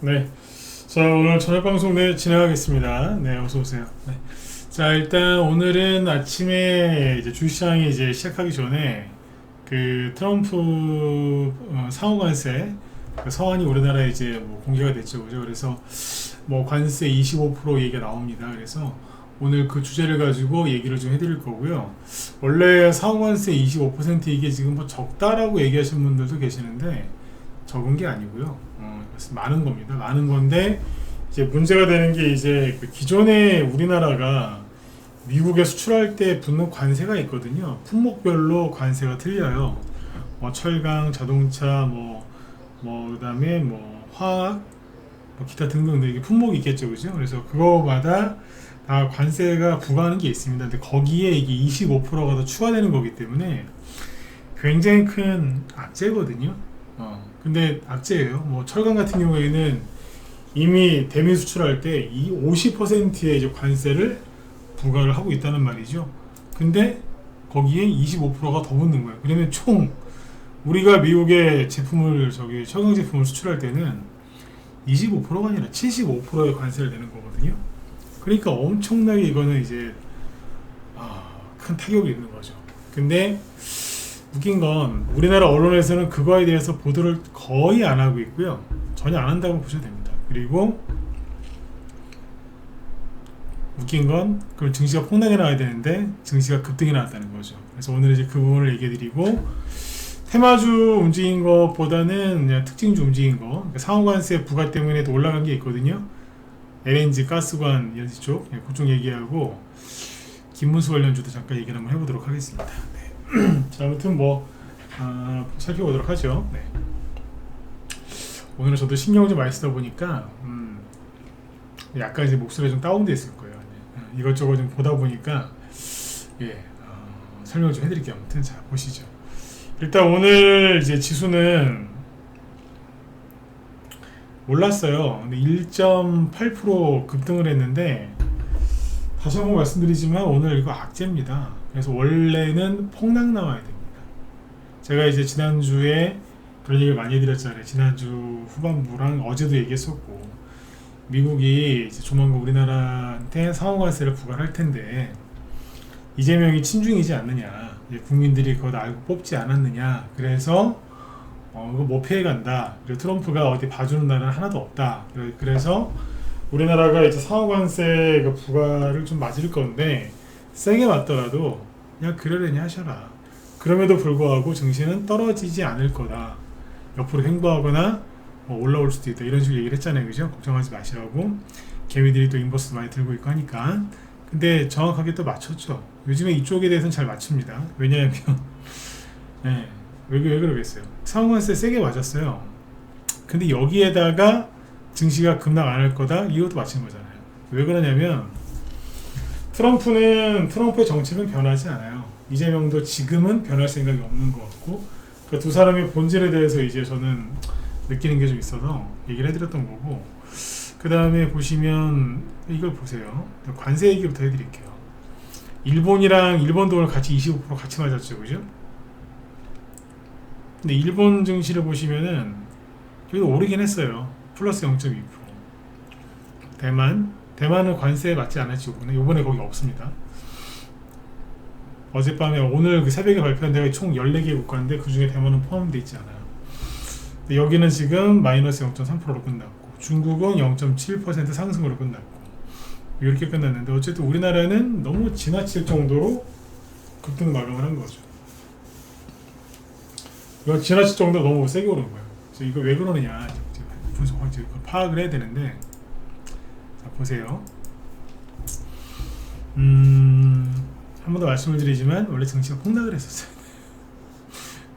네. 자, 오늘 저녁 방송 진행하겠습니다. 네, 어서 오세요. 네. 자, 일단 오늘은 아침에 이제 주시장이 이제 시작하기 전에 그 트럼프 상호 관세 그 서한이 우리나라에 이제 뭐 공개가 됐죠, 그죠? 그래서 뭐 관세 25% 얘기가 나옵니다. 그래서 오늘 그 주제를 가지고 얘기를 좀 해드릴 거고요. 원래 상호 관세 25% 이게 지금 뭐 적다라고 얘기하시는 분들도 계시는데 적은 게 아니고요. 많은 겁니다. 많은 건데 이제 문제가 되는 게 이제 그 기존에 우리나라가 미국에 수출할 때 붙는 관세가 있거든요. 품목별로 관세가 틀려요. 뭐 철강, 자동차, 그다음에 뭐 화학, 뭐 기타 등등 이게 품목이 있겠죠, 그죠? 그래서 그거마다 다 관세가 부과하는 게 있습니다. 근데 거기에 이게 25%가 더 추가되는 거기 때문에 굉장히 큰 악재거든요. 근데 악재예요. 뭐 철강 같은 경우에는 이미 대미 수출할 때 이 50%의 이제 관세를 부과를 하고 있다는 말이죠. 근데 거기에 25%가 더 붙는 거예요. 그러면 총 우리가 미국에 제품을 철강 제품을 수출할 때는 25%가 아니라 75%의 관세를 내는 거거든요. 그러니까 엄청나게 이거는 이제 큰 타격이 있는 거죠. 근데 웃긴 건 우리나라 언론에서는 그거에 대해서 보도를 거의 안 하고 있고요. 전혀 안 한다고 보셔도 됩니다. 그리고 웃긴 건 그럼 증시가 폭락이 나와야 되는데 증시가 급등이 나왔다는 거죠. 그래서 오늘 이제 그 부분을 얘기해 드리고 테마주 움직인 것보다는 그냥 특징주 움직인 거 그러니까 상호관세 부과 때문에 또 올라간 게 있거든요. LNG 가스관 연지 쪽 그쪽 얘기하고 김문수 관련주도 잠깐 얘기를 한번 해보도록 하겠습니다. 네. 자, 아무튼 살펴보도록 하죠. 네. 오늘은 저도 신경을 좀 많이 쓰다 보니까 약간 이제 목소리가 좀 다운돼 있을 거예요. 네. 이것저것 좀 보다 보니까 설명을 좀 해드릴게요. 아무튼 자 보시죠. 일단 오늘 이제 지수는 올랐어요. 근데 1.8% 급등을 했는데 다시 한번 말씀드리지만 오늘 이거 악재입니다. 그래서 원래는 폭락 나와야 됩니다. 제가 이제 지난주에 그런 얘기를 많이 해드렸잖아요. 지난주 후반부랑 어제도 얘기했었고 미국이 이제 조만간 우리나라한테 상호관세를 부과할 텐데 이재명이 친중이지 않느냐, 국민들이 그거 알고 뽑지 않았느냐, 그래서 이거 뭐 피해간다. 그리고 트럼프가 어디 봐주는 나라는 하나도 없다. 그래서 우리나라가 이제 상호관세 그 부과를 좀 맞을 건데 세게 맞더라도 그냥 그러려니 하셔라. 그럼에도 불구하고 증시는 떨어지지 않을 거다. 옆으로 횡보하거나 올라올 수도 있다. 이런 식으로 얘기를 했잖아요. 그죠? 걱정하지 마시라고. 개미들이 또 인버스 많이 들고 있고 하니까. 근데 정확하게 또 맞췄죠. 요즘에 이쪽에 대해서는 잘 맞춥니다. 왜냐하면 네, 왜 그러겠어요. 상호관세 세게 맞았어요. 근데 여기에다가 증시가 급락 안 할 거다? 이것도 맞춘 거잖아요. 왜 그러냐면 트럼프의 정책은 변하지 않아요. 이재명도 지금은 변할 생각이 없는 것 같고 그 두 사람의 본질에 대해서 이제 저는 느끼는 게 좀 있어서 얘기를 해드렸던 거고 그 다음에 보시면 이걸 보세요. 관세 얘기부터 해드릴게요. 일본 돈을 같이 25% 같이 맞았죠, 그죠? 근데 일본 증시를 보시면은 여기 오르긴 했어요. 플러스 0.2%. 대만은 관세에 맞지 않았지 요번에 거기 없습니다. 어젯밤에 오늘 그 새벽에 발표한 데가 총 14개 국가인데 그 중에 대만은 포함되어 있지 않아요. 근데 여기는 지금 마이너스 0.3%로 끝났고 중국은 0.7% 상승으로 끝났고 이렇게 끝났는데 어쨌든 우리나라는 너무 지나칠 정도로 급등 마감을 한 거죠. 이거 지나칠 정도로 너무 세게 오른 거예요. 그래서 이거 왜 그러느냐 파악을 해야 되는데 자 보세요. 한 번 더 말씀을 드리지만 원래 증시가 폭락을 했었어요.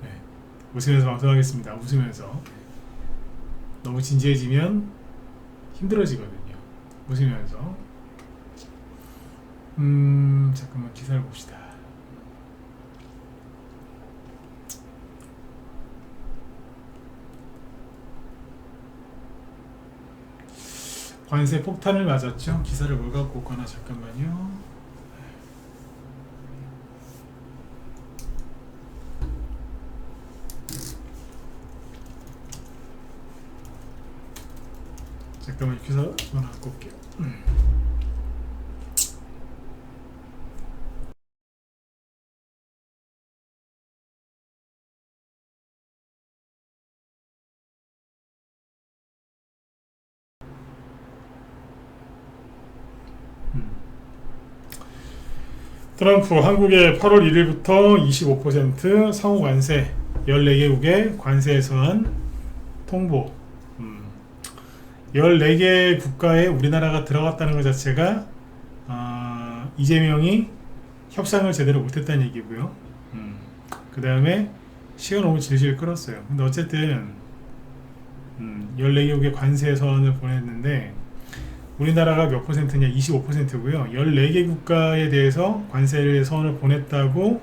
네. 웃으면서 방송하겠습니다. 웃으면서 너무 진지해지면 힘들어지거든요. 웃으면서 잠깐만 기사를 봅시다. 관세 폭탄을 맞았죠. 기사를 뭘 갖고 오거나 잠깐만요. 잠깐만 기사 전화 갖고 올게요. 트럼프 한국의 8월 1일부터 25% 상호 관세 14개국의 관세 예산 통보. 14개 국가에 우리나라가 들어갔다는 것 자체가 이재명이 협상을 제대로 못했다는 얘기고요. 그 다음에 시간 너무 질질 끌었어요. 근데 어쨌든 14개국의 관세 서한을 보냈는데 우리나라가 몇 퍼센트냐? 25%고요. 14개 국가에 대해서 관세 서한을 보냈다고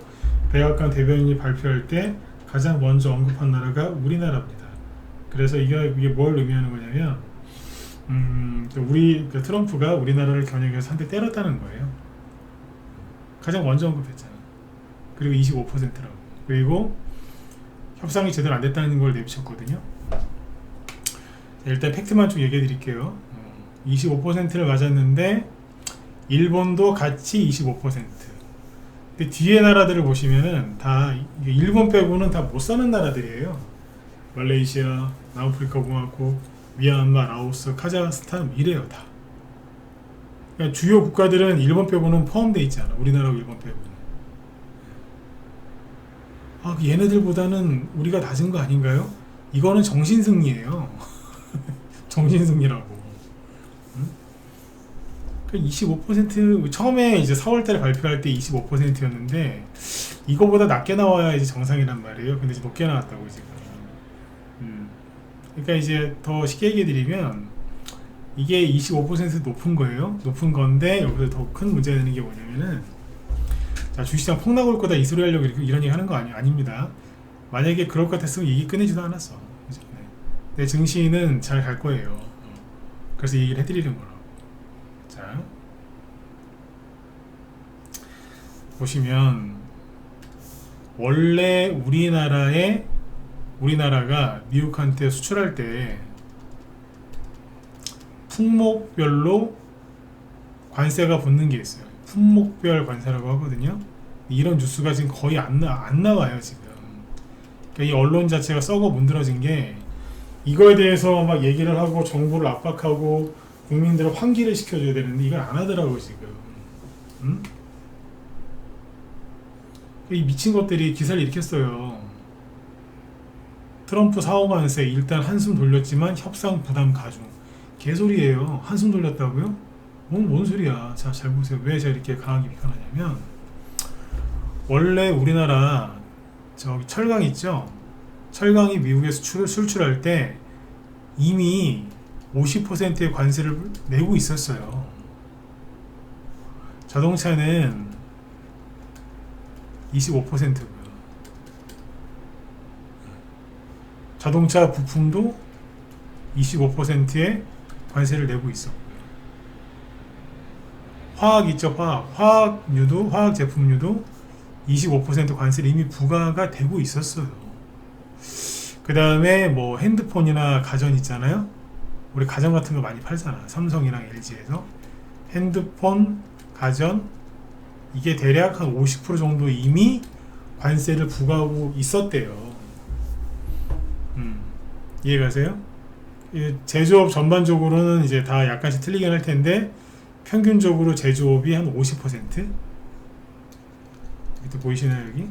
백악관 대변인이 발표할 때 가장 먼저 언급한 나라가 우리나라입니다. 그래서 이게 뭘 의미하는 거냐면 그러니까 트럼프가 우리나라를 겨냥해서 한 대 때렸다는 거예요. 가장 먼저 언급했잖아. 그리고 25%라고. 그리고 협상이 제대로 안 됐다는 걸 내비쳤거든요. 일단 팩트만 좀 얘기해 드릴게요. 25%를 맞았는데 일본도 같이 25%. 근데 뒤에 나라들을 보시면은 다 일본 빼고는 다 못 사는 나라들이에요. 말레이시아, 남아프리카 공화국, 미얀마, 라오스, 카자흐스탄 이래요 다. 그러니까 주요 국가들은 일본 빼고는 포함되어 있잖아. 우리나라하고 일본 빼고는. 얘네들보다는 우리가 낮은 거 아닌가요? 이거는 정신승리예요. 정신승리라고. 25% 처음에 이제 4월달에 발표할 때 25%였는데 이거보다 낮게 나와야 이제 정상이란 말이에요. 근데 이제 높게 나왔다고 지금. 그러니까 이제 더 쉽게 얘기해드리면 이게 25% 높은 거예요. 높은 건데 여기서 더 큰 문제가 되는 게 뭐냐면은 자 주식시장 폭락 올 거다 이 소리 하려고 이런 얘기 하는 거 아닙니다. 만약에 그럴 것 같았으면 얘기 꺼내지도 않았어. 내 증시는 잘 갈 거예요. 그래서 얘기를 해드리는 거라고. 자 보시면 원래 우리나라가 미국한테 수출할 때 품목별로 관세가 붙는 게 있어요. 품목별 관세라고 하거든요. 이런 뉴스가 지금 거의 안 나와요 지금. 그러니까 이 언론 자체가 썩어 문드러진 게 이거에 대해서 막 얘기를 하고 정부를 압박하고 국민들을 환기를 시켜줘야 되는데 이걸 안 하더라고 지금. 이 미친 것들이 기사를 일으켰어요. 트럼프 사후 관세 일단 한숨 돌렸지만 협상 부담 가중. 개소리예요. 한숨 돌렸다고요? 뭔 소리야. 자, 잘 보세요. 왜 제가 이렇게 강하게 비판하냐면 원래 우리나라 저기 철강 있죠? 철강이 미국에 수출할 때 이미 50%의 관세를 내고 있었어요. 자동차는 25%고요. 자동차 부품도 25%의 관세를 내고 있었고요. 화학 있죠? 화학류도 화학 제품류도 25% 관세를 이미 부과가 되고 있었어요. 그 다음에 뭐 핸드폰이나 가전 있잖아요. 우리 가전 같은 거 많이 팔잖아. 삼성이랑 LG에서 핸드폰, 가전 이게 대략 한 50% 정도 이미 관세를 부과하고 있었대요. 이해가세요? 제조업 전반적으로는 이제 다 약간씩 틀리긴 할 텐데 평균적으로 제조업이 한 50%? 이렇게 보이시나요 여기?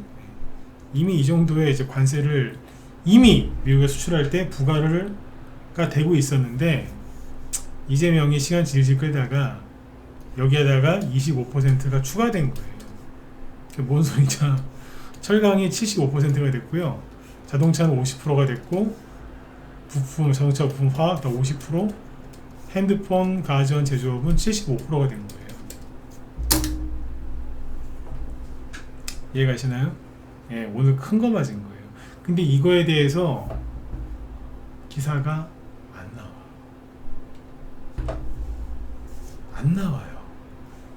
이미 이 정도의 이제 관세를 이미 미국에 수출할 때 부과가 되고 있었는데 이재명이 시간 질질 끌다가 여기에다가 25%가 추가된 거예요. 그게 뭔 소리냐? 철강이 75%가 됐고요. 자동차는 50%가 됐고 자동차 부품 화학 다 50%, 핸드폰, 가전, 제조업은 75%가 된 거예요. 이해가시나요? 예, 오늘 큰 거 맞은 거예요. 근데 이거에 대해서 기사가 안 나와요.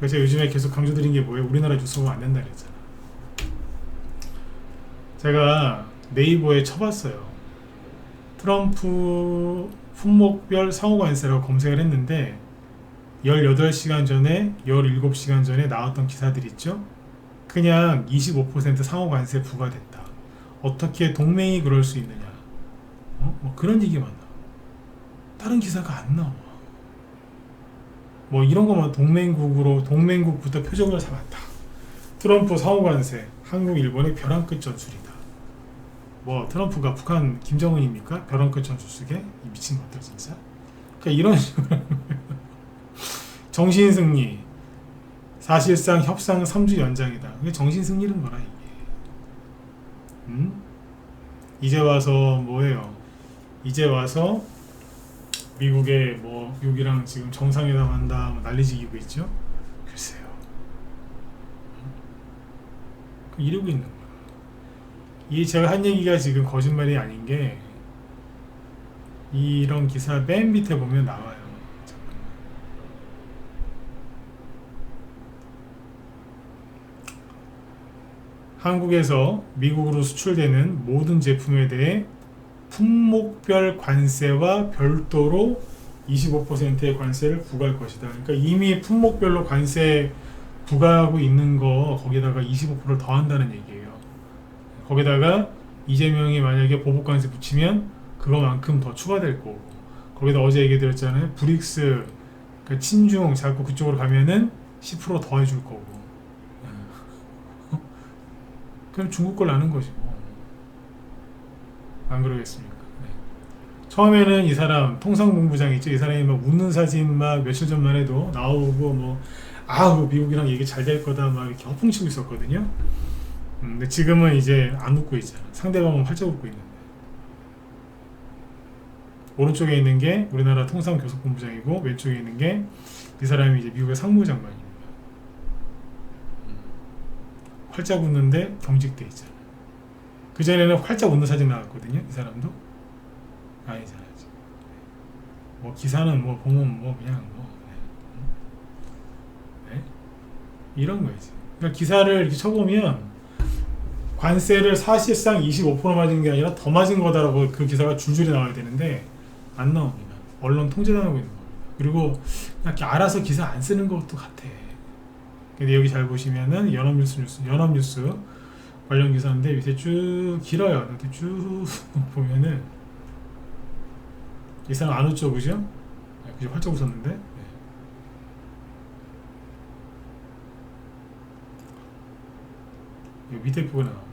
그래서 요즘에 계속 강조드린 게 뭐예요? 우리나라 뉴스가 안 된다 그랬잖아. 제가 네이버에 쳐봤어요. 트럼프 품목별 상호관세라고 검색을 했는데 18시간 전에 17시간 전에 나왔던 기사들 있죠. 그냥 25% 상호관세 부과됐다. 어떻게 동맹이 그럴 수 있느냐. 뭐 그런 얘기만 나와. 다른 기사가 안 나와. 뭐 이런 거만 동맹국부터 표적을 삼았다. 트럼프 상호관세, 한국 일본의 벼랑 끝 전술이다. 뭐 트럼프가 북한 김정은입니까? 벼랑 끝 전술 쓰게? 이 미친 것들 진짜. 그러니까 이런 식으로 정신승리, 사실상 협상 3주 연장이다. 이게 정신승리는 뭐라 이게. 이제 와서 뭐예요? 이제 와서 미국에 뭐 미국이랑 지금 정상회담 한다 뭐 난리지기고 있죠. 글쎄요. 이러고 있는 거야. 이 제가 한 얘기가 지금 거짓말이 아닌 게 이런 기사 맨 밑에 보면 나와요. 한국에서 미국으로 수출되는 모든 제품에 대해 품목별 관세와 별도로 25%의 관세를 부과할 것이다. 그러니까 이미 품목별로 관세 부과하고 있는 거 거기다가 25%를 더한다는 얘기예요. 거기다가 이재명이 만약에 보복관세 붙이면 그거만큼 더 추가될 거고, 거기다 어제 얘기 드렸잖아요. 브릭스 그러니까 친중 자꾸 그쪽으로 가면은 10% 더 해줄 거고. 그럼 중국 걸 나는 것이고. 안 그러겠습니까? 네. 처음에는 이 사람 통상본부장 있죠. 이 사람이 막 웃는 사진 막 며칠 전만 해도 나오고 뭐 미국이랑 얘기 잘 될 거다 막 이렇게 허풍치고 있었거든요. 근데 지금은 이제 안 웃고 있잖아. 상대방은 활짝 웃고 있는데. 오른쪽에 있는 게 우리나라 통상교섭본부장이고 왼쪽에 있는 게 이 사람이 이제 미국의 상무장관입니다. 활짝 웃는데 경직돼 있잖아. 그 전에는 활짝 웃는 사진 나왔거든요. 이 사람도 아니잖아. 뭐 기사는 뭐 보면 뭐 그냥 뭐 네? 이런 거지. 그러니까 기사를 이렇게 쳐보면 관세를 사실상 25% 맞은 게 아니라 더 맞은 거다라고 그 기사가 줄줄이 나와야 되는데 안 나옵니다. 언론 통제당하고 있는 겁니다. 그리고 그냥 알아서 기사 안 쓰는 것도 같아. 근데 여기 잘 보시면은 연합뉴스 관련 기사인데 밑에 쭉 길어요. 이렇게 쭉 보면은 이 사람 안 웃죠, 그죠? 그죠? 활짝 웃었는데. 네. 이 밑에 부분에 나옵니다.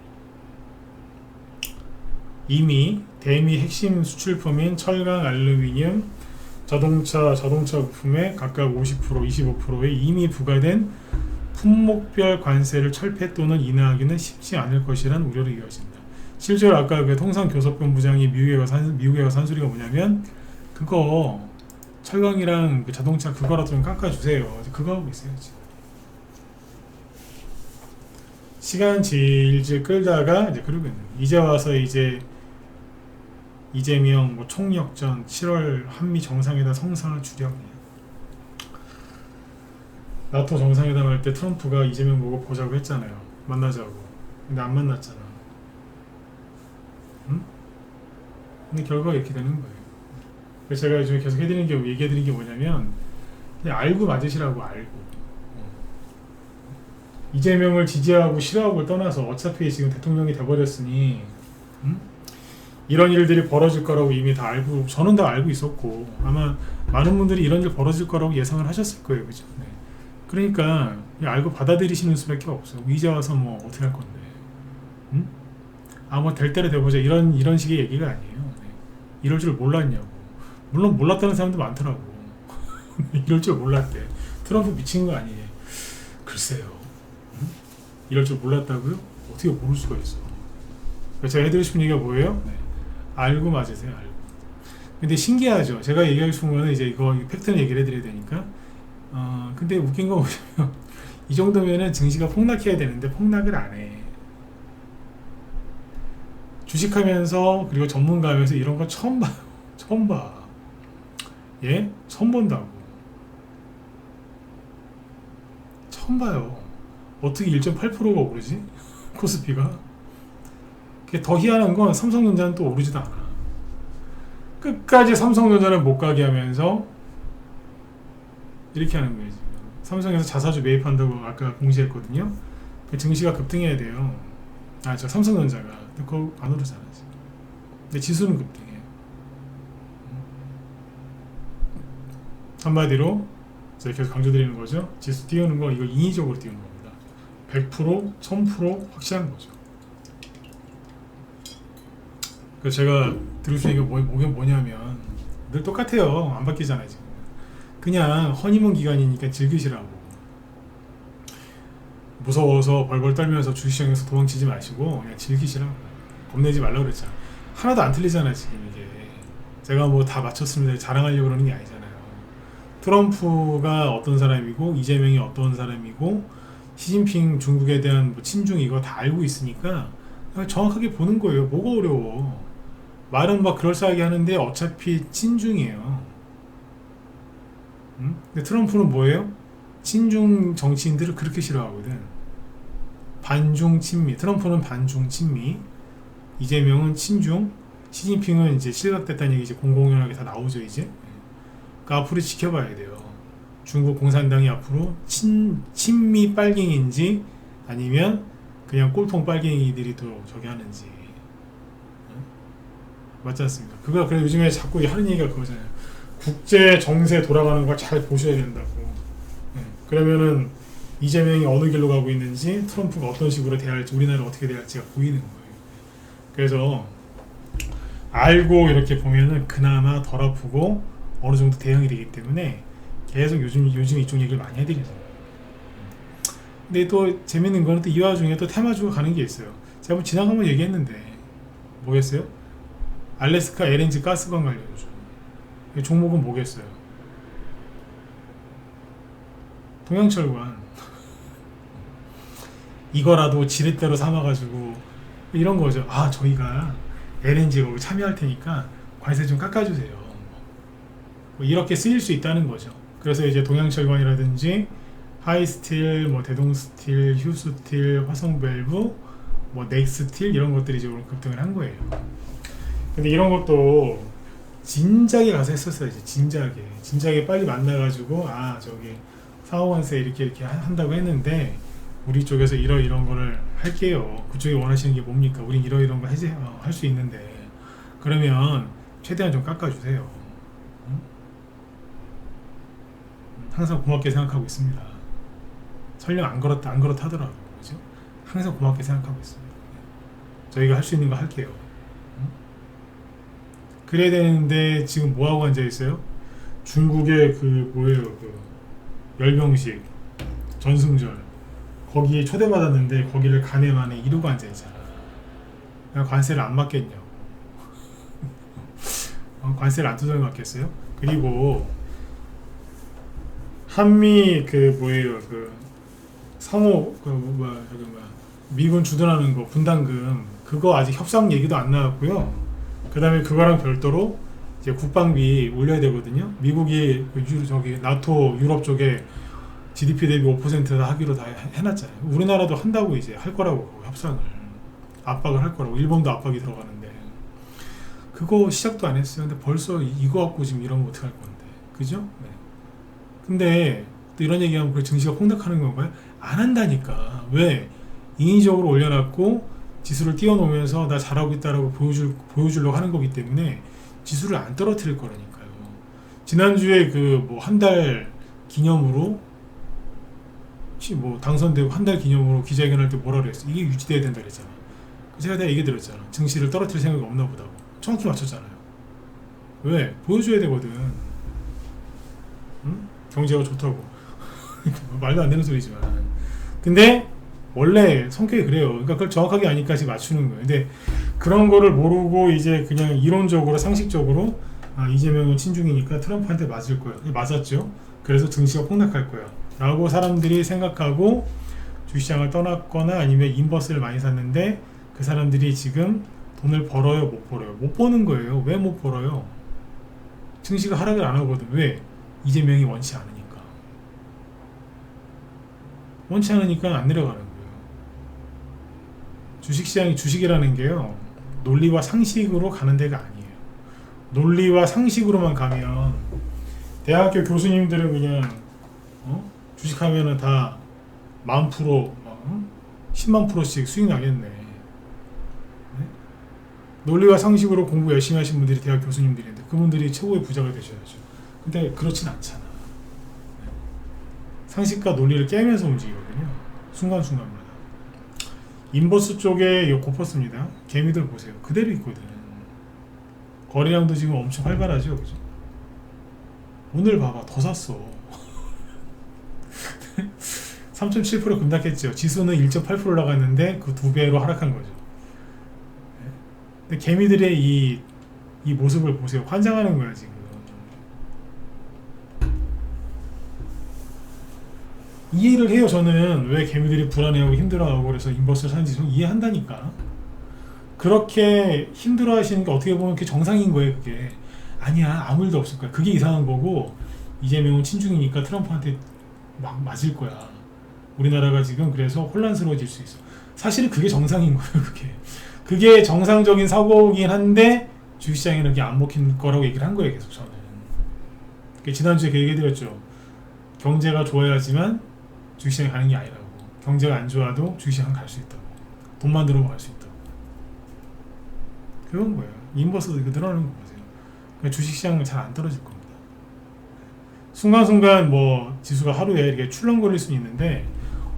이미 대미 핵심 수출품인 철강, 알루미늄, 자동차 부품에 각각 50%, 25%의 이미 부과된 품목별 관세를 철폐 또는 인하하기는 쉽지 않을 것이란 우려를 이어진다. 실제로 아까 그 통상교섭본부장이 미국에 가서 한 소리가 뭐냐면 그거 철강이랑 그 자동차 그거라도 좀 깎아주세요. 그거 하고 있어요 지금. 시간 질질 끌다가 이제 그러고 있는. 이제 와서 이제 이재명 뭐 총력전 7월 한미 정상회담 성사를 주려고. 나토 정상회담 할 때 트럼프가 이재명 보고 보자고 했잖아요. 만나자고. 근데 안 만났잖아. 응? 근데 결과가 이렇게 되는 거예요. 그래서 제가 요즘 계속 얘기해드리는 게 뭐냐면 그냥 알고 맞으시라고 알고. 이재명을 지지하고 싫어하고를 떠나서 어차피 지금 대통령이 돼버렸으니 이런 일들이 벌어질 거라고 이미 다 알고, 저는 다 알고 있었고 아마 많은 분들이 이런 일 벌어질 거라고 예상을 하셨을 거예요. 그죠? 네. 그러니까 알고 받아들이시는 수밖에 없어. 이제 와서 뭐 어떻게 할 건데? 뭐 될 대로 돼보자 이런 식의 얘기가 아니에요. 네. 이럴 줄 몰랐냐고. 물론 몰랐다는 사람도 많더라고. 이럴 줄 몰랐대. 트럼프 미친 거 아니에요? 글쎄요. 이럴 줄 몰랐다고요? 어떻게 모를 수가 있어? 제가 해드리고 싶은 얘기가 뭐예요? 네. 알고 맞으세요. 알고. 근데 신기하죠. 제가 얘기하고 싶은 거는 이제 이거 팩트는 얘기를 해드려야 되니까. 근데 웃긴 거 뭐냐면 이 정도면은 증시가 폭락해야 되는데 폭락을 안 해. 주식하면서 그리고 전문가하면서 이런 거 처음 봐요. 처음 봐. 예? 처음 본다고. 처음 봐요. 어떻게 1.8%가 오르지? 코스피가. 더 희한한 건 삼성전자는 또 오르지도 않아. 끝까지 삼성전자는 못 가게 하면서 이렇게 하는 거예요. 지금. 삼성에서 자사주 매입한다고 아까 공시했거든요. 증시가 급등해야 돼요. 저 삼성전자가. 근데 그거 안 오르잖아 지금. 근데 지수는 급등해요. 한마디로 제가 계속 강조드리는 거죠. 지수 띄우는 거 이거 인위적으로 띄우는 겁니다. 100%, 1000% 확실한 거죠. 그래서 제가 들을 수 있는 게 뭐냐면 늘 똑같아요. 안 바뀌잖아요 지금. 그냥 허니문 기간이니까 즐기시라고. 무서워서 벌벌 떨면서 주식시장에서 도망치지 마시고 그냥 즐기시라고. 겁내지 말라고 그랬잖아. 하나도 안 틀리잖아 지금 이게. 제가 뭐 다 맞췄습니다 자랑하려고 그러는 게 아니잖아요. 트럼프가 어떤 사람이고 이재명이 어떤 사람이고 시진핑 중국에 대한 뭐 친중 이거 다 알고 있으니까 그냥 정확하게 보는 거예요. 뭐가 어려워. 말은 막 그럴싸하게 하는데 어차피 친중이에요. 근데 트럼프는 뭐예요? 친중 정치인들을 그렇게 싫어하거든. 반중 친미. 트럼프는 반중 친미. 이재명은 친중. 시진핑은 이제 실각됐다는 얘기 이제 공공연하게 다 나오죠 이제. 그러니까 앞으로 지켜봐야 돼요. 중국 공산당이 앞으로 친미 빨갱인지 아니면 그냥 꼴통 빨갱이들이 또 저기 하는지. 맞지 않습니까? 그거 그래 요즘에 자꾸 하는 얘기가 그거잖아요. 국제 정세 돌아가는 걸 잘 보셔야 된다고. 그러면은 이재명이 어느 길로 가고 있는지 트럼프가 어떤 식으로 대할지 우리나라가 어떻게 대할지가 보이는 거예요. 그래서 알고 이렇게 보면은 그나마 덜 아프고 어느 정도 대응이 되기 때문에 계속 요즘 이쪽 얘기를 많이 해드리죠. 근데 또 재밌는 거는 또 이 와중에 또 테마주가 가는 게 있어요. 제가 뭐 지나가면 얘기했는데 뭐겠어요? 알래스카 LNG 가스관 관련주. 종목은 뭐겠어요? 동양철관. 이거라도 지렛대로 삼아가지고 이런 거죠. 저희가 LNG 거기 참여할 테니까 관세 좀 깎아주세요. 뭐 이렇게 쓰일 수 있다는 거죠. 그래서 이제 동양철관이라든지 하이스틸, 뭐 대동스틸, 휴스틸, 화성밸브, 뭐 넥스틸 이런 것들이 이제 급등을 한 거예요. 근데 이런 것도 진작에 가서 했었어야지. 진작에 빨리 만나가지고 저기 상호관세 이렇게 한다고 했는데 우리 쪽에서 이런 거를 할게요. 그쪽이 원하시는 게 뭡니까? 우린 이런 거 할 수 있는데 그러면 최대한 좀 깎아주세요. 항상 고맙게 생각하고 있습니다. 설령 안 그렇다 하더라도 그죠? 항상 고맙게 생각하고 있습니다. 저희가 할 수 있는 거 할게요. 그래야 되는데 지금 뭐하고 앉아있어요? 중국의 열병식 전승절 거기에 초대받았는데 거기를 가네만에 이러고 앉아있잖아. 그냥 관세를 안 받겠냐고. 관세를 안 두드려 맞겠어요? 그리고 한미 상호 미군 주둔하는 거 분담금 그거 아직 협상 얘기도 안 나왔고요. 그 다음에 그거랑 별도로 이제 국방비 올려야 되거든요. 미국이 나토 유럽 쪽에 GDP 대비 5%다 하기로 다 해놨잖아요. 우리나라도 한다고 이제 할 거라고 협상을 압박을 할 거라고. 일본도 압박이 들어가는데 그거 시작도 안 했어요. 근데 벌써 이거 갖고 지금 이러면 어떡할 건데, 그죠? 네. 근데 또 이런 얘기하면 그 증시가 폭락하는 건가요? 안 한다니까. 왜? 인위적으로 올려놨고 지수를 띄워놓으면서 나 잘하고 있다라고 보여주려고 하는 거기 때문에 지수를 안 떨어뜨릴 거라니까요. 지난주에 한 달 기념으로 당선되고 한 달 기념으로 기자회견할 때 뭐라 그랬어? 이게 유지돼야 된다 그랬잖아. 제가 얘기 드렸잖아. 증시를 떨어뜨릴 생각이 없나 보다고. 정확히 맞췄잖아요. 왜? 보여줘야 되거든. 응? 경제가 좋다고. 말도 안 되는 소리지만. 근데 원래 성격이 그래요. 그러니까 그걸 정확하게 아니까 지금 맞추는 거예요. 근데 그런 거를 모르고 이제 그냥 이론적으로 상식적으로 이재명은 친중이니까 트럼프한테 맞을 거야. 맞았죠. 그래서 증시가 폭락할 거야 라고 사람들이 생각하고 주식시장을 떠났거나 아니면 인버스를 많이 샀는데 그 사람들이 지금 돈을 벌어요, 못 벌어요? 못 버는 거예요. 왜 못 벌어요? 증시가 하락을 안 하거든. 왜? 이재명이 원치 않으니까. 원치 않으니까 안 내려가는 거예요. 주식시장이 주식이라는 게요, 논리와 상식으로 가는 데가 아니에요. 논리와 상식으로만 가면 대학교 교수님들은 그냥 주식하면은 다 10,000%, 10만 프로씩 수익 나겠네. 네? 논리와 상식으로 공부 열심히 하신 분들이 대학 교수님들인데 그분들이 최고의 부자가 되셔야죠. 근데 그렇진 않잖아. 네? 상식과 논리를 깨면서 움직이거든요. 순간순간마다. 인버스 쪽에 고퍼스입니다. 개미들 보세요. 그대로 있거든. 거래량도 지금 엄청 활발하죠. 그죠? 오늘 봐봐. 더 샀어. 3.7% 급락했죠. 지수는 1.8% 올라갔는데 그 2배로 하락한 거죠. 근데 개미들의 이 모습을 보세요. 환장하는 거야 지금. 이해를 해요. 저는 왜 개미들이 불안해하고 힘들어하고 그래서 인버스를 사는지 좀 이해한다니까. 그렇게 힘들어하시는 게 어떻게 보면 그게 정상인 거예요. 그게 아니야, 아무 일도 없을 거야. 그게 이상한 거고, 이재명은 친중이니까 트럼프한테 막 맞을 거야. 우리나라가 지금 그래서 혼란스러워질 수 있어. 사실은 그게 정상인 거예요. 그게 정상적인 사고이긴 한데 주식시장에는 그게 안 먹힌 거라고 얘기를 한 거예요. 계속 저는 지난주에 그 얘기해드렸죠. 경제가 좋아야지만 주식시장에 가는 게 아니라고. 경제가 안 좋아도 주식시장 갈 수 있다고. 돈만 들어오면 갈 수 있다고. 그건 거예요. 인버스도 이거 늘어나는 거 보세요. 그러니까 주식시장은 잘 안 떨어질 겁니다. 순간순간 뭐 지수가 하루에 이렇게 출렁거릴 수는 있는데,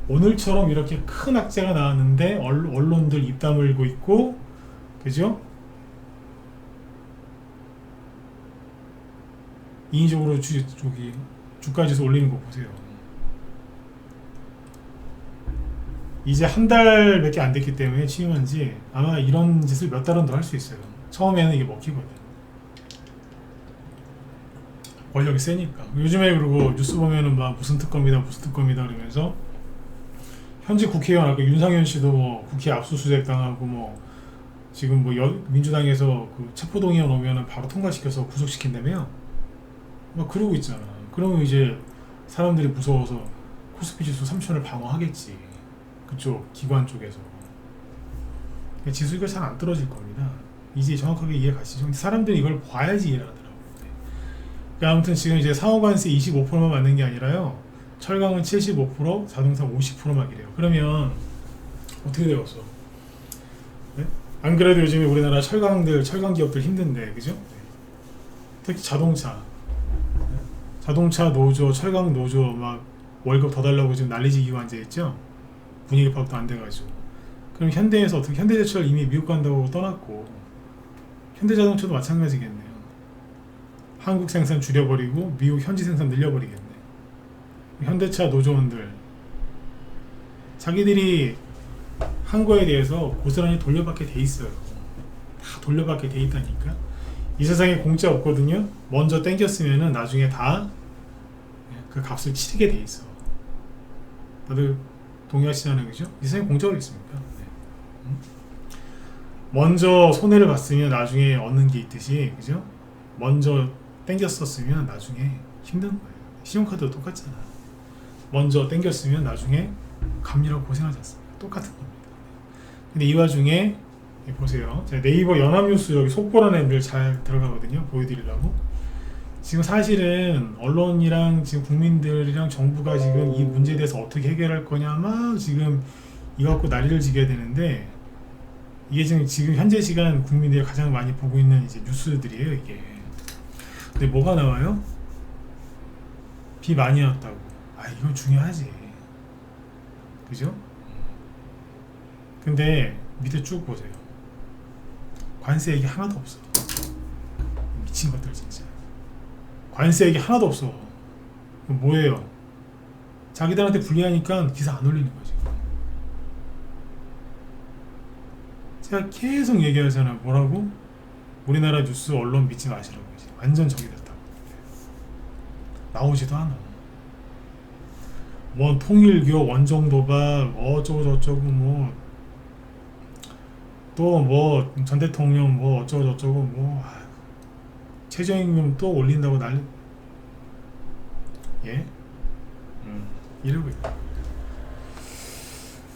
오늘처럼 이렇게 큰 악재가 나왔는데 언론들 입 다물고 있고, 그죠? 인위적으로 주가지수 올리는 거 보세요. 이제 한 달밖에 안 됐기 때문에 취임한지 아마 이런 짓을 몇 달은 더 할 수 있어요. 처음에는 이게 먹히거든. 권력이 세니까. 요즘에 그리고 뉴스 보면은 막 무슨 특검이다 그러면서 현직 국회의원 아까 윤상현 씨도 뭐 국회 압수수색 당하고 뭐 지금 뭐 민주당에서 그 체포동의안 오면은 바로 통과시켜서 구속시킨다며요. 막 그러고 있잖아. 그러면 이제 사람들이 무서워서 코스피 지수 3,000을 방어하겠지. 그쪽 기관 쪽에서. 지수가 잘 안 떨어질 겁니다. 이제 정확하게 이해 가시죠. 사람들이 이걸 봐야지 이해를 하더라고요. 그러니까 아무튼 지금 이제 상호관세 25%만 맞는 게 아니라요. 철강은 75%, 자동차 50%막 이래요. 그러면 어떻게 되었어? 네? 안 그래도 요즘에 우리나라 철강 기업들 힘든데, 그죠? 특히 자동차 노조, 철강 노조 막 월급 더 달라고 지금 난리지기고 앉아있죠? 분위기 파악도 안 돼가지고. 그럼 현대에서 어떻게, 현대제철 이미 미국 간다고 떠났고, 현대자동차도 마찬가지겠네요. 한국 생산 줄여버리고 미국 현지 생산 늘려버리겠네. 현대차 노조원들 자기들이 한 거에 대해서 고스란히 돌려받게 돼 있어요. 다 돌려받게 돼 있다니까. 이 세상에 공짜 없거든요. 먼저 땡겼으면은 나중에 다 그 값을 치르게 돼 있어. 다들 동의하시잖아요, 그죠? 이 세상에 공짜가 있습니까? 네. 먼저 손해를 봤으면 나중에 얻는 게 있듯이, 그죠? 먼저 땡겼었으면 나중에 힘든 거예요. 신용카드도 똑같잖아. 먼저 땡겼으면 나중에 갚느라고 고생하지 않습니까? 똑같은 겁니다. 근데 이 와중에 보세요. 제가 네이버 연합뉴스 여기 속보라는 앱을 잘 들어가거든요. 보여드리려고. 지금 사실은 언론이랑 지금 국민들이랑 정부가 지금 이 문제에 대해서 어떻게 해결할 거냐 막 지금 이거 갖고 난리를 지겨야 되는데, 이게 지금 현재 시간 국민들이 가장 많이 보고 있는 이제 뉴스들이에요, 이게. 근데 뭐가 나와요? 비 많이 왔다고. 아, 이건 중요하지. 그죠? 근데 밑에 쭉 보세요. 관세액이 하나도 없어. 미친 것들 진짜. 관세액이 하나도 없어. 그럼 뭐예요? 자기들한테 불리하니까 기사 안 올리는 거지. 제가 계속 얘기하잖아. 뭐라고? 우리나라 뉴스 언론 믿지 마시라고. 완전 적이 됐다고. 나오지도 않아. 뭐 통일교, 원정도박, 어쩌고 저쩌고 뭐 또 뭐 전 대통령 뭐 어쩌고 저쩌고 뭐 최저임금 또 올린다고 난리. 예? 이러고 있다.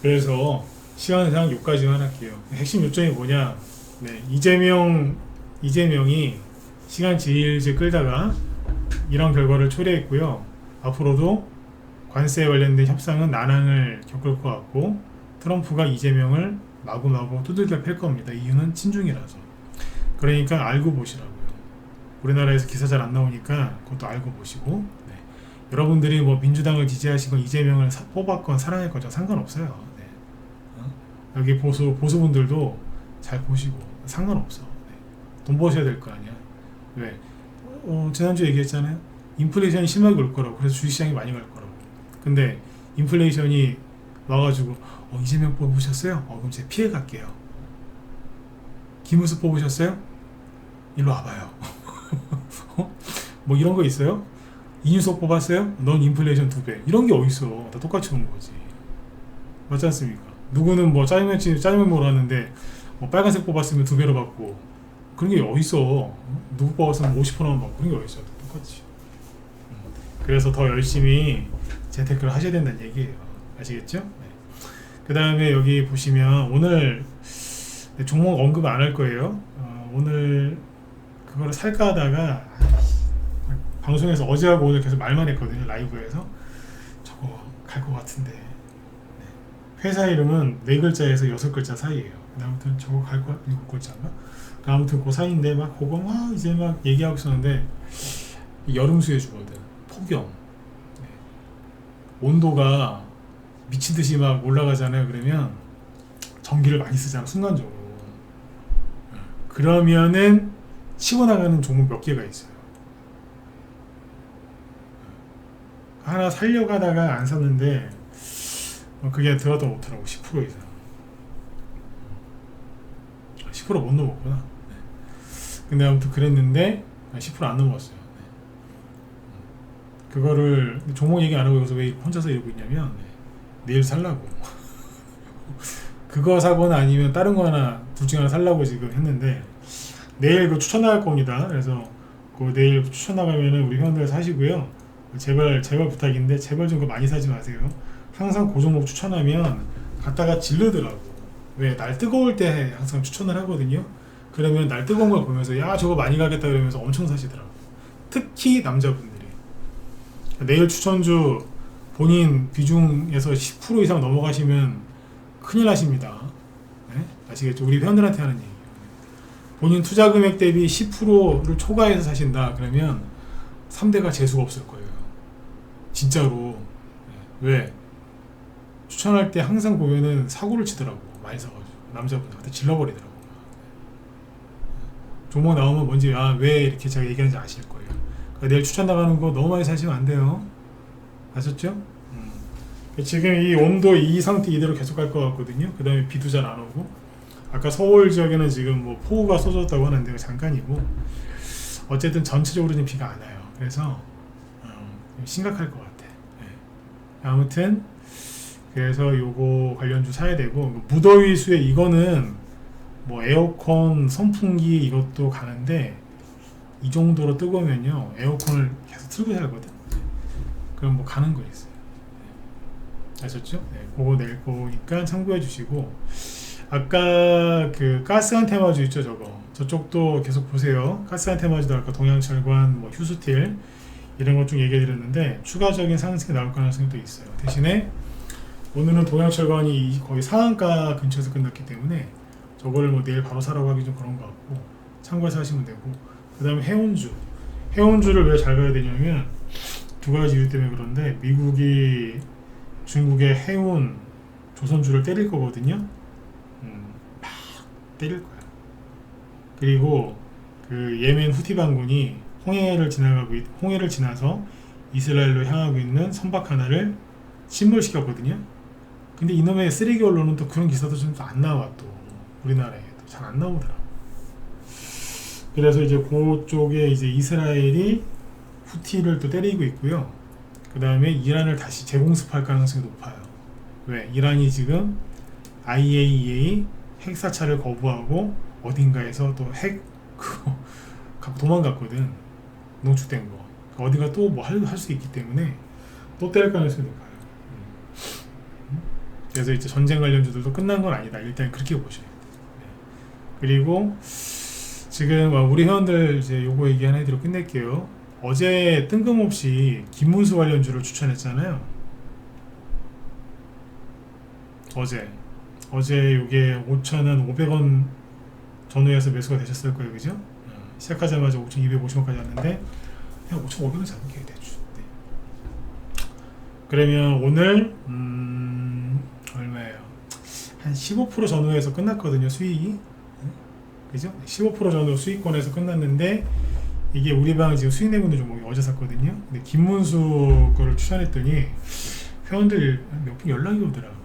그래서 시간상 여기까지만 할게요. 핵심 요점이 뭐냐? 네, 이재명이 시간 질질 끌다가 이런 결과를 초래했고요. 앞으로도 관세에 관련된 협상은 난항을 겪을 것 같고 트럼프가 이재명을 마구마구 두들겨 팰 겁니다. 이유는 친중이라서. 그러니까 알고 보시라고요. 우리나라에서 기사 잘 안 나오니까 그것도 알고 보시고, 네. 여러분들이 뭐 민주당을 지지하시건 이재명을 뽑았건 사랑할 거죠. 상관없어요. 네. 여기 보수분들도 잘 보시고 상관없어. 네. 돈 버셔야 될 거 아니야. 왜? 지난주에 얘기했잖아요. 인플레이션이 심하게 올 거라고. 그래서 주식시장이 많이 갈 거라고. 근데 인플레이션이 와가지고 이재명 뽑으셨어요? 그럼 제가 피해 갈게요. 김우수 뽑으셨어요? 일로 와봐요. 뭐 이런 거 있어요? 이준석 뽑았어요? 넌 인플레이션 2배. 이런 게 어딨어. 다 똑같이 오는 거지. 맞지 않습니까? 누구는 뭐 짜장면 먹으러 왔는데 뭐 빨간색 뽑았으면 2배로 받고 그런 게 어딨어. 누구 뽑았으면 50%만 받고 그런 게 어딨어. 똑같이. 그래서 더 열심히 재테크를 하셔야 된다는 얘기예요. 아시겠죠? 네. 그 다음에 여기 보시면 오늘 종목 언급 안 할 거예요. 오늘 그거를 살까 하다가 방송에서 어제하고 오늘 계속 말만 했거든요. 라이브에서 저거 갈 것 같은데. 네. 회사 이름은 4글자에서 6글자 사이에요. 아무튼 저거 갈 것 같 7글자인가? 아무튼 그 사이인데 막 그거 막 이제 막 얘기하고 있었는데 여름수에 주거든. 폭염. 네. 온도가 미친듯이 막 올라가잖아요. 그러면 전기를 많이 쓰잖아. 순간적으로. 그러면은 치고 나가는 종목 몇 개가 있어요. 하나 살려고 하다가 안 샀는데 그게 들어가도 못하라고. 10% 이상. 10%못 넘었구나. 네. 근데 아무튼 그랬는데 10%안 넘었어요. 네. 그거를 종목 얘기 안 하고 여기서 왜 혼자서 이러고 있냐면 내일 살라고. 그거 사거나 아니면 다른 거 하나 둘 중에 하나 살라고 지금 했는데 내일 그 추천 나갈 겁니다. 그래서 그 내일 추천 나가면은 우리 회원들 사시고요. 제발 부탁인데 제발 좀 그거 많이 사지 마세요. 항상 그 종목 추천하면 갖다가 질르더라고. 왜? 날 뜨거울 때 항상 추천을 하거든요. 그러면 날 뜨거운 걸 보면서 야 저거 많이 가겠다 그러면서 엄청 사시더라고. 특히 남자분들이. 내일 추천주 본인 비중에서 10% 이상 넘어가시면 큰일 나십니다. 네? 아시겠죠? 우리 회원들한테 하는 얘기예요. 본인 투자 금액 대비 10%를 초과해서 사신다 그러면 3대가 재수가 없을 거예요. 진짜로. 왜? 추천할 때 항상 보면은 사고를 치더라고. 많이 사가지고 남자분들한테 질러버리더라고. 종목 나오면 뭔지 왜 이렇게 제가 얘기하는지 아실 거예요. 그러니까 내일 추천 나가는 거 너무 많이 사시면 안 돼요. 아셨죠? 지금 이 온도 이 상태 이대로 계속 갈 것 같거든요. 그 다음에 비도 잘 안 오고 아까 서울 지역에는 지금 뭐 폭우가 쏟아졌다고 하는데 잠깐이고 어쨌든 전체적으로 는 비가 안 와요. 그래서 심각할 것 같아. 네. 아무튼 그래서 요거 관련주 사야 되고 무더위 수에 이거는 뭐 에어컨 선풍기 이것도 가는데 이 정도로 뜨거우면요 에어컨을 계속 틀고 살거든. 그럼 뭐 가는 거 있어요. 네. 아셨죠? 네, 그거 낼 거니까 참고해 주시고 아까 그 가스한 테마주 있죠 저쪽도 계속 보세요. 가스한 테마주도 아까 동양철관, 뭐 휴스틸 이런 것 좀 얘기해 드렸는데 추가적인 상승이 나올 가능성도 있어요. 대신에 오늘은 동양철관이 거의 상한가 근처에서 끝났기 때문에 저거를 뭐 내일 바로 사라고 하기 좀 그런 것 같고 참고해서 하시면 되고 그 다음에 해운주를 왜 잘 가야 되냐면 두 가지 이유 때문에 그런데 미국이 중국의 해운 조선주를 때릴 거거든요. 막 때릴 거야. 그리고 그 예멘 후티 반군이 홍해를 지나서 이스라엘로 향하고 있는 선박 하나를 침몰시켰거든요. 근데 이놈의 쓰레기 언론은 또 그런 기사도 좀 안 나와. 또 우리나라에도 잘 안 나오더라고. 그래서 이제 그쪽에 이제 이스라엘이 후티를 또 때리고 있고요. 그 다음에 이란을 다시 재공습할 가능성이 높아요. 왜? 이란이 지금 IAEA 핵사찰을 거부하고 어딘가에서 또 핵 그거 갖고 도망갔거든. 농축된 거. 어디가 또 뭐 할 수 있기 때문에 또 때릴 가능성이 높아요. 그래서 이제 전쟁 관련주들도 끝난 건 아니다. 일단 그렇게 보셔야 돼요. 그리고 지금 우리 회원들 이제 요거 얘기 하나 해드리고 끝낼게요. 어제 뜬금없이 김문수 관련주를 추천했잖아요. 어제 요게 5,500원 전후에서 매수가 되셨을 거예요, 그죠? 시작하자마자 5,250원까지 왔는데 그냥 5,500원 잡은 게 대충. 네. 그러면 오늘 얼마예요? 한 15% 전후에서 끝났거든요, 수익이. 그죠? 15% 전후 수익권에서 끝났는데 이게 우리 방 지금 수익 내고 있는 종목이 어제 샀거든요. 근데 김문수 거를 추천했더니 회원들 몇 분 연락이 오더라고요.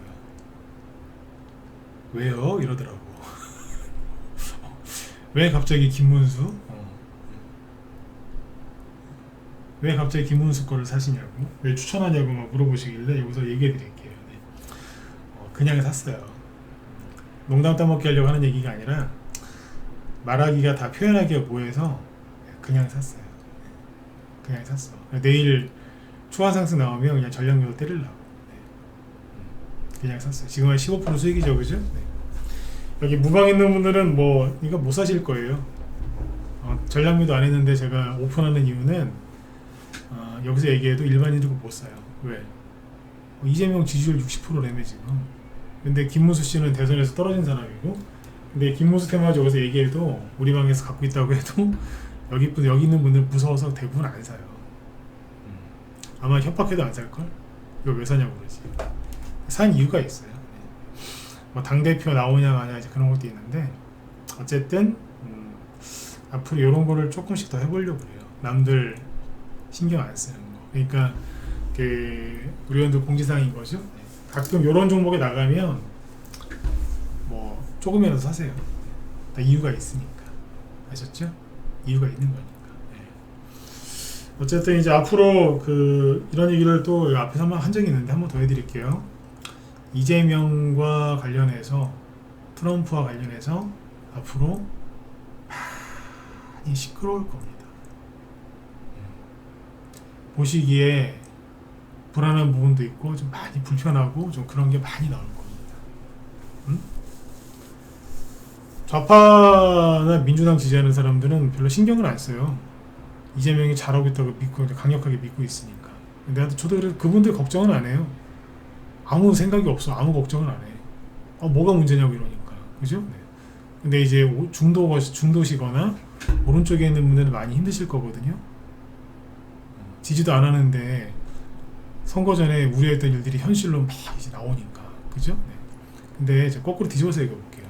왜요? 이러더라고. 왜 갑자기 김문수? 왜 갑자기 김문수 거를 사시냐고? 왜 추천하냐고 막 물어보시길래 여기서 얘기해 드릴게요. 네. 그냥 샀어요. 농담 따먹기 하려고 하는 얘기가 아니라 말하기가 다 표현하기가 뭐해서 그냥 샀어요. 그냥 샀어. 내일 추가 상승 나오면 그냥 전략적으로 때리려고. 그냥 샀어요. 지금 한 15% 수익이죠, 그죠? 네. 여기 무방 있는 분들은 뭐 이거 못 사실 거예요. 전략매도 안 했는데 제가 오픈하는 이유는 여기서 얘기해도 일반인들은 못 사요. 왜? 이재명 지지율 60%라며 지금. 근데 김문수 씨는 대선에서 떨어진 사람이고, 근데 김문수 테마주 여기서 얘기해도 우리 방에서 갖고 있다고 해도 여기 있는 분들 무서워서 대부분 안 사요. 아마 협박해도 안 살걸? 이거 왜 사냐고 그러지. 산 이유가 있어요. 뭐 당대표 나오냐 마냐 이제 그런 것도 있는데 어쨌든 앞으로 이런 거를 조금씩 더 해보려고 해요. 남들 신경 안 쓰는 거. 그러니까 그 우리 회원들 공지사항인 거죠. 가끔 이런 종목에 나가면 뭐 조금이라도 사세요. 다 이유가 있으니까. 아셨죠? 이유가 있는 거니까. 어쨌든 이제 앞으로 그 이런 얘기를 또 앞에서 한번 한 적이 있는데 한번 더 해드릴게요. 이재명과 관련해서 트럼프와 관련해서 앞으로 많이 시끄러울 겁니다. 보시기에 불안한 부분도 있고 좀 많이 불편하고 좀 그런 게 많이 나올 겁니다. 좌파나 민주당 지지하는 사람들은 별로 신경을 안 써요. 이재명이 잘하고 있다고 믿고 강력하게 믿고 있으니까. 근데 저도 그래서 그분들 걱정은 안 해요. 아무 생각이 없어. 아무 걱정은 안 해. 뭐가 문제냐고 이러니까. 그죠? 네. 근데 이제 중도시거나 오른쪽에 있는 분들은 많이 힘드실 거거든요. 지지도 안 하는데 선거 전에 우려했던 일들이 현실로 막 이제 나오니까. 그죠? 네. 근데 이제 거꾸로 뒤집어서 얘기해 볼게요.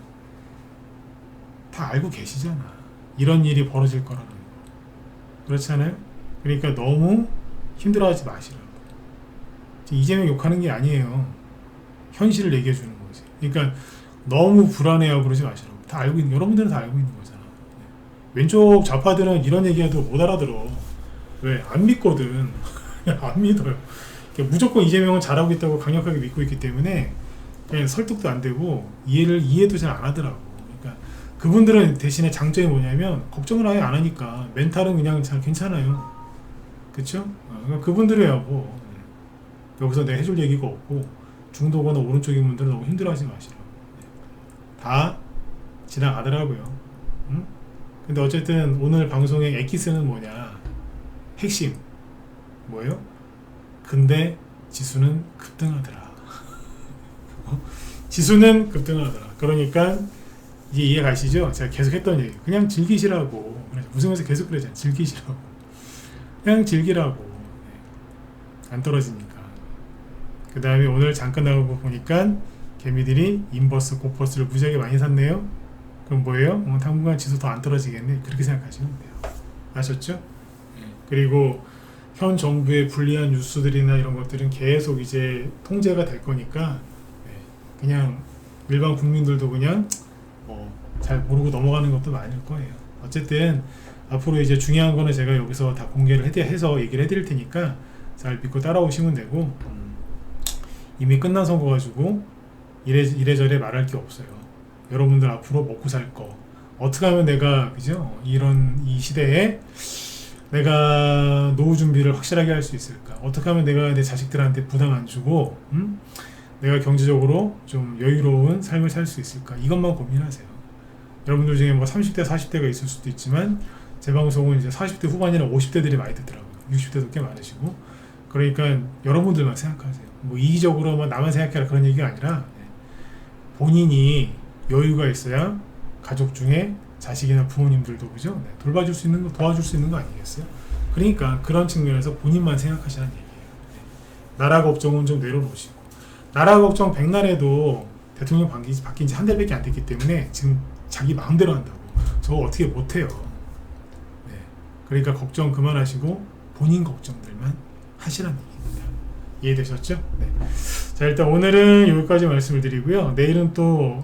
다 알고 계시잖아. 이런 일이 벌어질 거라는 거. 그렇지 않아요? 그러니까 너무 힘들어하지 마시라고. 이재명 욕하는 게 아니에요. 현실을 얘기해 주는 거지. 그러니까 너무 불안해하고 그러지 마시라고. 다 알고 있는, 여러분들은 다 알고 있는 거잖아. 왼쪽 좌파들은 이런 얘기해도 못 알아들어. 왜? 안 믿거든. 안 믿어요. 그러니까 무조건 이재명은 잘하고 있다고 강력하게 믿고 있기 때문에 그냥 설득도 안 되고 이해도 잘 안 하더라고. 그러니까 그분들은 대신에 장점이 뭐냐면 걱정을 아예 안 하니까 멘탈은 그냥 잘 괜찮아요. 그쵸? 그러니까 그분들이야 뭐 여기서 내가 해줄 얘기가 없고 중도거나 오른쪽인 분들은 너무 힘들어하지 마시라고. 다 지나가더라고요. 응? 근데 어쨌든 오늘 방송의 엑기스는 뭐냐? 핵심 뭐예요? 근데 지수는 급등하더라. 지수는 급등하더라. 그러니까 이제 이해 가시죠? 제가 계속 했던 얘기. 그냥 즐기시라고. 무슨에서 계속 그러잖아요. 즐기시라고. 그냥 즐기라고. 안 떨어지니까. 그 다음에 오늘 잠깐 나오고 보니까 개미들이 인버스, 고퍼스를 무지하게 많이 샀네요. 그럼 뭐예요? 당분간 지수 더 안 떨어지겠네. 그렇게 생각하시면 돼요. 아셨죠? 그리고 현 정부의 불리한 뉴스들이나 이런 것들은 계속 이제 통제가 될 거니까 그냥 일반 국민들도 그냥 잘 모르고 넘어가는 것도 많을 거예요. 어쨌든 앞으로 이제 중요한 거는 제가 여기서 다 공개를 해서 얘기를 해드릴 테니까 잘 믿고 따라오시면 되고 이미 끝난 선거 가지고 이래저래 말할 게 없어요. 여러분들 앞으로 먹고 살 거 어떻게 하면 내가 그죠? 이 시대에 내가 노후 준비를 확실하게 할 수 있을까? 어떻게 하면 내가 내 자식들한테 부담 안 주고 내가 경제적으로 좀 여유로운 삶을 살 수 있을까? 이것만 고민하세요. 여러분들 중에 뭐 30대, 40대가 있을 수도 있지만 제 방송은 이제 40대 후반이나 50대들이 많이 듣더라고요. 60대도 꽤 많으시고. 그러니까 여러분들만 생각하세요. 뭐 이기적으로 뭐 나만 생각해라 그런 얘기가 아니라 본인이 여유가 있어야 가족 중에 자식이나 부모님들도 그죠? 네, 돌봐줄 수 있는 거, 도와줄 수 있는 거 아니겠어요? 그러니까 그런 측면에서 본인만 생각하시라는 얘기예요. 네. 나라 걱정은 좀 내려놓으시고, 나라 걱정 백날에도 대통령 바뀐 지 한 달밖에 안 됐기 때문에 지금 자기 마음대로 한다고 저거 어떻게 못해요. 네. 그러니까 걱정 그만하시고 본인 걱정들만 하시라는 얘기입니다. 이해되셨죠? 네. 자, 일단 오늘은 여기까지 말씀을 드리고요. 내일 또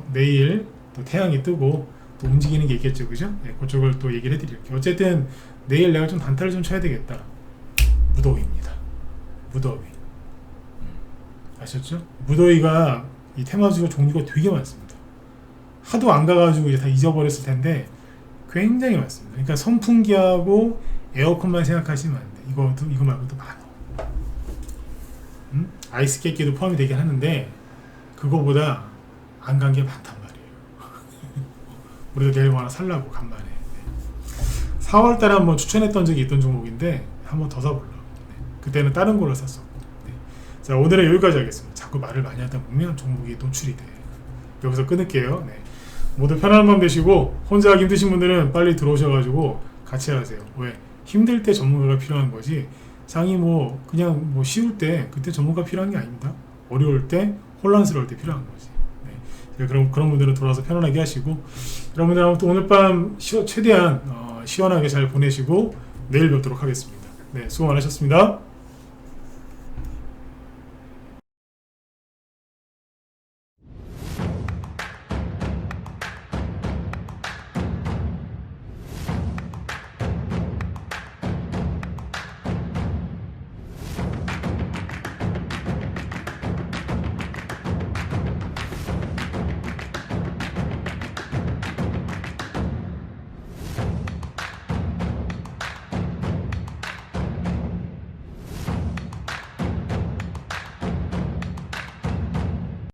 태양이 뜨고 또 움직이는 게 있겠죠, 그죠? 네, 그쪽을 또 얘기를 해드릴게요. 어쨌든 내일 내가 좀 단타를 좀 쳐야 되겠다. 무더위입니다. 무더위. 아셨죠? 무더위가 이 테마주가 종류가 되게 많습니다. 하도 안 가가지고 이제 다 잊어버렸을 텐데 굉장히 많습니다. 그러니까 선풍기하고 에어컨만 생각하시면 안 돼. 이거 말고도 많아. 아이스 깨끼도 포함이 되긴 하는데 그거보다 안 간 게 많단 말이에요. 우리가 내일 뭐 하나 살라고 간만에. 4월달에 한번 추천했던 적이 있던 종목인데 한번 더 사보려고. 그때는 다른 걸로 샀었고. 자, 오늘은 여기까지 하겠습니다. 자꾸 말을 많이 하다 보면 종목이 노출이 돼. 여기서 끊을게요. 네. 모두 편안한 밤 되시고 혼자 하기 힘드신 분들은 빨리 들어오셔가지고 같이 하세요. 왜? 힘들 때 전문가가 필요한 거지. 장이 그냥 쉬울 때 그때 전문가 필요한 게 아닙니다. 어려울 때, 혼란스러울 때 필요한 거지. 네. 그럼 그런 분들은 돌아와서 편안하게 하시고, 여러분들 아무튼 오늘 밤 최대한 시원하게 잘 보내시고 내일 뵙도록 하겠습니다. 네, 수고 많으셨습니다.